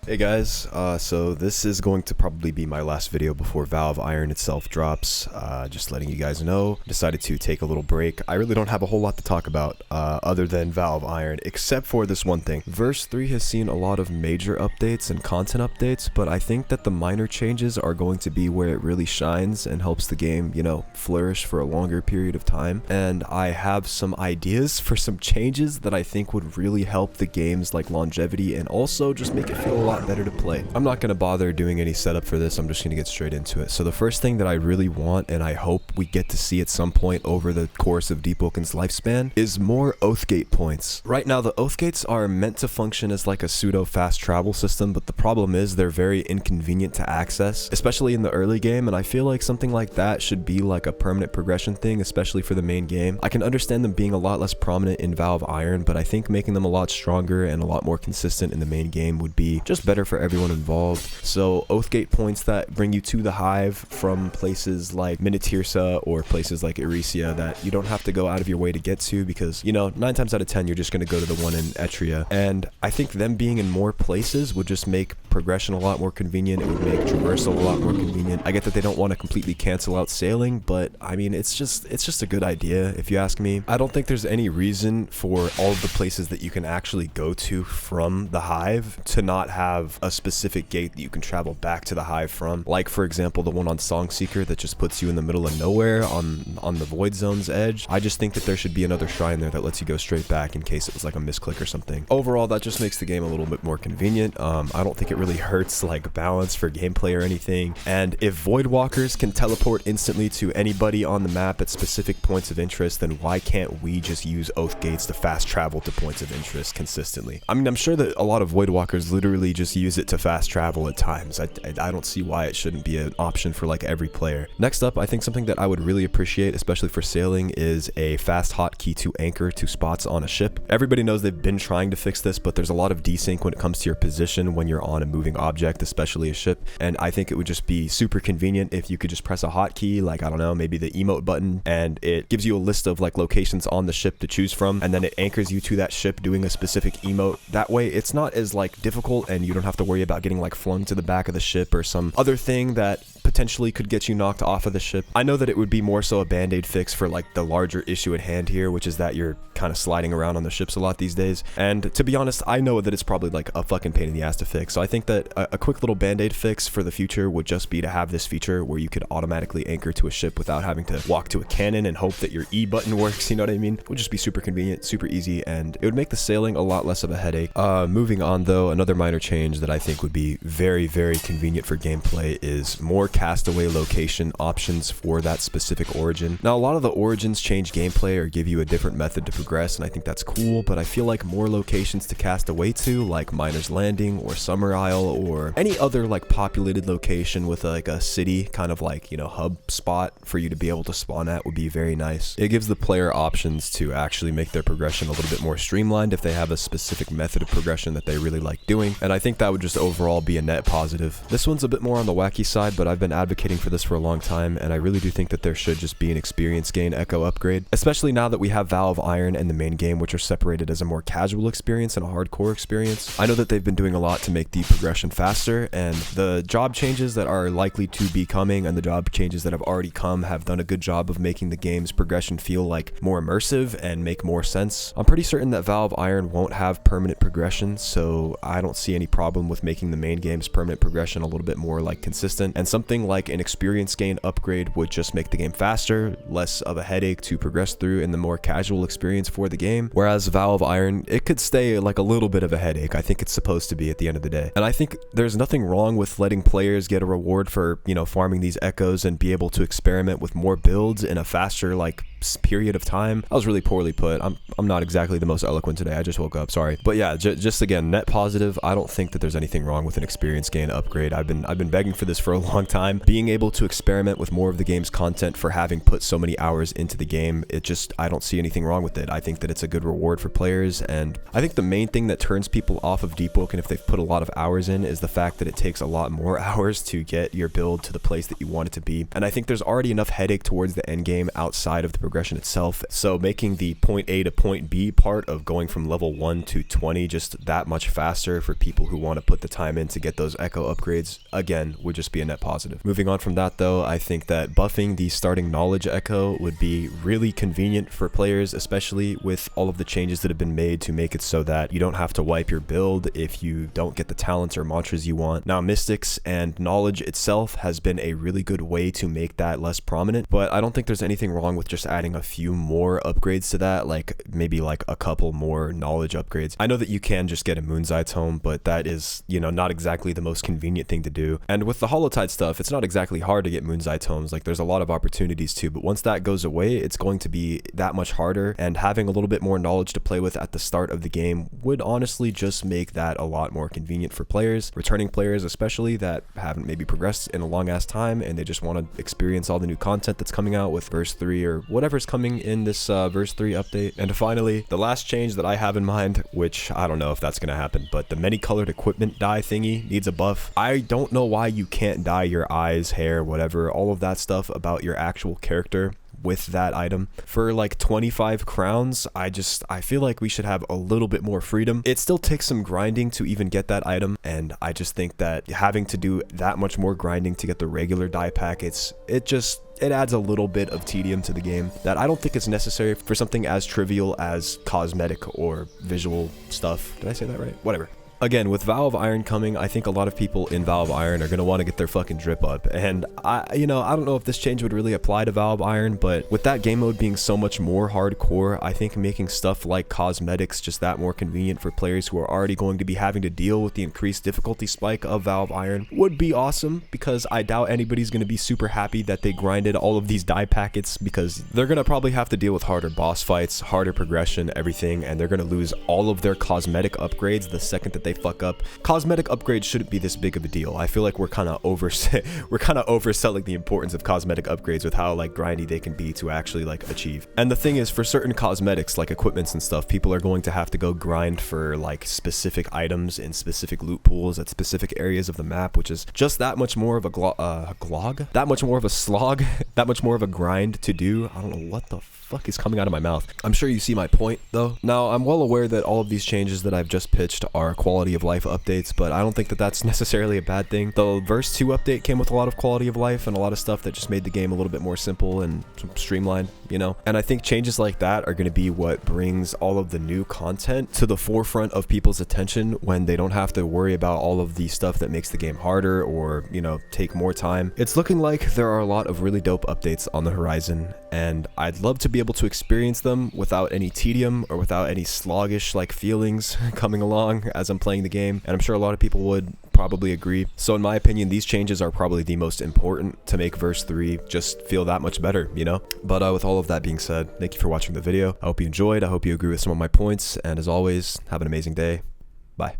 Hey guys, so this is going to probably be my last video before Valve Iron itself drops. Just letting you guys know, decided to take a little break. I really don't have a whole lot to talk about other than Valve Iron, except for this one thing. Verse 3 has seen a lot of major updates and content updates, but I think that the minor changes are going to be where it really shines and helps the game, flourish for a longer period of time. And I have some ideas for some changes that I think would really help the game's longevity and also just make it feel a lot better to play. I'm not going to bother doing any setup for this. I'm just going to get straight into it. So the first thing that I really want, and I hope we get to see at some point over the course of Deepwoken's lifespan, is more Oathgate points. Right now, the Oathgates are meant to function as like a pseudo fast travel system, but the problem is they're very inconvenient to access, especially in the early game, and I feel like something like that should be like a permanent progression thing, especially for the main game. I can understand them being a lot less prominent in Valve Iron, but I think making them a lot stronger and a lot more consistent in the main game would be just better for everyone involved. So Oathgate points that bring you to the Hive from places like Minitirsa or places like Erisia that you don't have to go out of your way to get to, because 9 times out of 10 you're just going to go to the one in Etria, and I think them being in more places would just make progression a lot more convenient. It would make traversal a lot more convenient. I get that they don't want to completely cancel out sailing, but I mean, it's just a good idea if you ask me. I don't think there's any reason for all of the places that you can actually go to from the Hive to not have a specific gate that you can travel back to the Hive from. Like, for example, the one on Songseeker that just puts you in the middle of nowhere on the Void Zone's edge. I just think that there should be another shrine there that lets you go straight back in case it was like a misclick or something. Overall, that just makes the game a little bit more convenient. I don't think it really hurts like balance for gameplay or anything. And if Void Walkers can teleport instantly to anybody on the map at specific points of interest, then why can't we just use Oath Gates to fast travel to points of interest consistently? I mean, I'm sure that a lot of Void Walkers literally just use it to fast travel at times. I don't see why it shouldn't be an option for like every player. Next up, I think something that I would really appreciate, especially for sailing, is a fast hotkey to anchor to spots on a ship. Everybody knows they've been trying to fix this, but there's a lot of desync when it comes to your position when you're on a moving object, especially a ship, and I think it would just be super convenient if you could just press a hotkey, like, I don't know, maybe the emote button, and it gives you a list of like locations on the ship to choose from, and then it anchors you to that ship doing a specific emote. That way it's not as like difficult, and you don't have to worry about getting like flung to the back of the ship or some other thing that potentially could get you knocked off of the ship. I know that it would be more so a band-aid fix for like the larger issue at hand here, which is that you're kind of sliding around on the ships a lot these days, and to be honest, I know that it's probably like a fucking pain in the ass to fix. So I think that a quick little band-aid fix for the future would just be to have this feature where you could automatically anchor to a ship without having to walk to a cannon and hope that your E button works, you know what I mean? It would just be super convenient, super easy, and it would make the sailing a lot less of a headache. Moving on though, another minor change that I think would be very, very convenient for gameplay is more castaway location options for that specific origin. Now, a lot of the origins change gameplay or give you a different method to progress, and I think that's cool, but I feel like more locations to cast away to, like Miner's Landing or Summer Isle or any other like populated location with like a city kind of like, hub spot for you to be able to spawn at, would be very nice. It gives the player options to actually make their progression a little bit more streamlined if they have a specific method of progression that they really like doing, and I think that would just overall be a net positive. This one's a bit more on the wacky side, but I've been advocating for this for a long time, and I really do think that there should just be an experience gain echo upgrade, especially now that we have Valve Iron and the main game, which are separated as a more casual experience and a hardcore experience. I know that they've been doing a lot to make the progression faster, and the job changes that are likely to be coming and the job changes that have already come have done a good job of making the game's progression feel like more immersive and make more sense. I'm pretty certain that Valve Iron won't have permanent progression, so I don't see any problem with making the main game's permanent progression a little bit more like consistent, and something like an experience gain upgrade would just make the game faster, less of a headache to progress through in the more casual experience for the game, whereas Valve Iron, it could stay like a little bit of a headache. I think it's supposed to be at the end of the day, and I think there's nothing wrong with letting players get a reward for farming these echoes and be able to experiment with more builds in a faster like period of time. That was really poorly put. I'm not exactly the most eloquent today. I just woke up, sorry. But yeah, just again, net positive. I don't think that there's anything wrong with an experience gain upgrade. I've been begging for this for a long time. Being able to experiment with more of the game's content for having put so many hours into the game, I don't see anything wrong with it. I think that it's a good reward for players, and I think the main thing that turns people off of Deepwoken if they've put a lot of hours in is the fact that it takes a lot more hours to get your build to the place that you want it to be. And I think there's already enough headache towards the end game outside of the progression progression itself. So making the point A to point B part of going from level 1 to 20 just that much faster for people who want to put the time in to get those echo upgrades, again, would just be a net positive. Moving on from that though, I think that buffing the starting knowledge echo would be really convenient for players, especially with all of the changes that have been made to make it so that you don't have to wipe your build if you don't get the talents or mantras you want. Now, mystics and knowledge itself has been a really good way to make that less prominent, but I don't think there's anything wrong with just adding a few more upgrades to that, like maybe like a couple more knowledge upgrades. I know that you can just get a Moonzai tome, but that is, you know, not exactly the most convenient thing to do. And with the Holotide stuff, it's not exactly hard to get Moonzai tomes. Like, there's a lot of opportunities too, but once that goes away, it's going to be that much harder, and having a little bit more knowledge to play with at the start of the game would honestly just make that a lot more convenient for players, returning players especially, that haven't maybe progressed in a long ass time and they just want to experience all the new content that's coming out with verse 3 or whatever's coming in this verse 3 update. And finally, the last change that I have in mind, which I don't know if that's going to happen, but the many colored equipment dye thingy needs a buff. I don't know why you can't dye your eyes, hair, whatever, all of that stuff about your actual character with that item for like 25 crowns. I feel like we should have a little bit more freedom. It still takes some grinding to even get that item, and I just think that having to do that much more grinding to get the regular dye packets, it adds a little bit of tedium to the game that I don't think is necessary for something as trivial as cosmetic or visual stuff. Did I say that right? Whatever. Again, with Valve Iron coming, I think a lot of people in Valve Iron are going to want to get their fucking drip up. And I don't know if this change would really apply to Valve Iron, but with that game mode being so much more hardcore, I think making stuff like cosmetics just that more convenient for players who are already going to be having to deal with the increased difficulty spike of Valve Iron would be awesome, because I doubt anybody's going to be super happy that they grinded all of these dye packets, because they're going to probably have to deal with harder boss fights, harder progression, everything, and they're going to lose all of their cosmetic upgrades the second that they fuck up. Cosmetic upgrades shouldn't be this big of a deal. I feel like we're kind of overselling the importance of cosmetic upgrades with how like grindy they can be to actually like achieve. And the thing is, for certain cosmetics like equipments and stuff, people are going to have to go grind for like specific items in specific loot pools at specific areas of the map, which is just that much more of a that much more of a slog, that much more of a grind to do. I don't know what the fuck is coming out of my mouth. I'm sure you see my point though. Now, I'm well aware that all of these changes that I've just pitched are quality of life updates, but I don't think that that's necessarily a bad thing. The verse 2 update came with a lot of quality of life and a lot of stuff that just made the game a little bit more simple and streamlined, you know? And I think changes like that are going to be what brings all of the new content to the forefront of people's attention when they don't have to worry about all of the stuff that makes the game harder or, you know, take more time. It's looking like there are a lot of really dope updates on the horizon, and I'd love to be able to experience them without any tedium or without any sluggish like feelings coming along as I'm playing the game, and I'm sure a lot of people would probably agree. So in my opinion, these changes are probably the most important to make verse 3 just feel that much better, you know? But with all of that being said, thank you for watching the video. I hope you enjoyed. I hope you agree with some of my points, and as always, have an amazing day. Bye.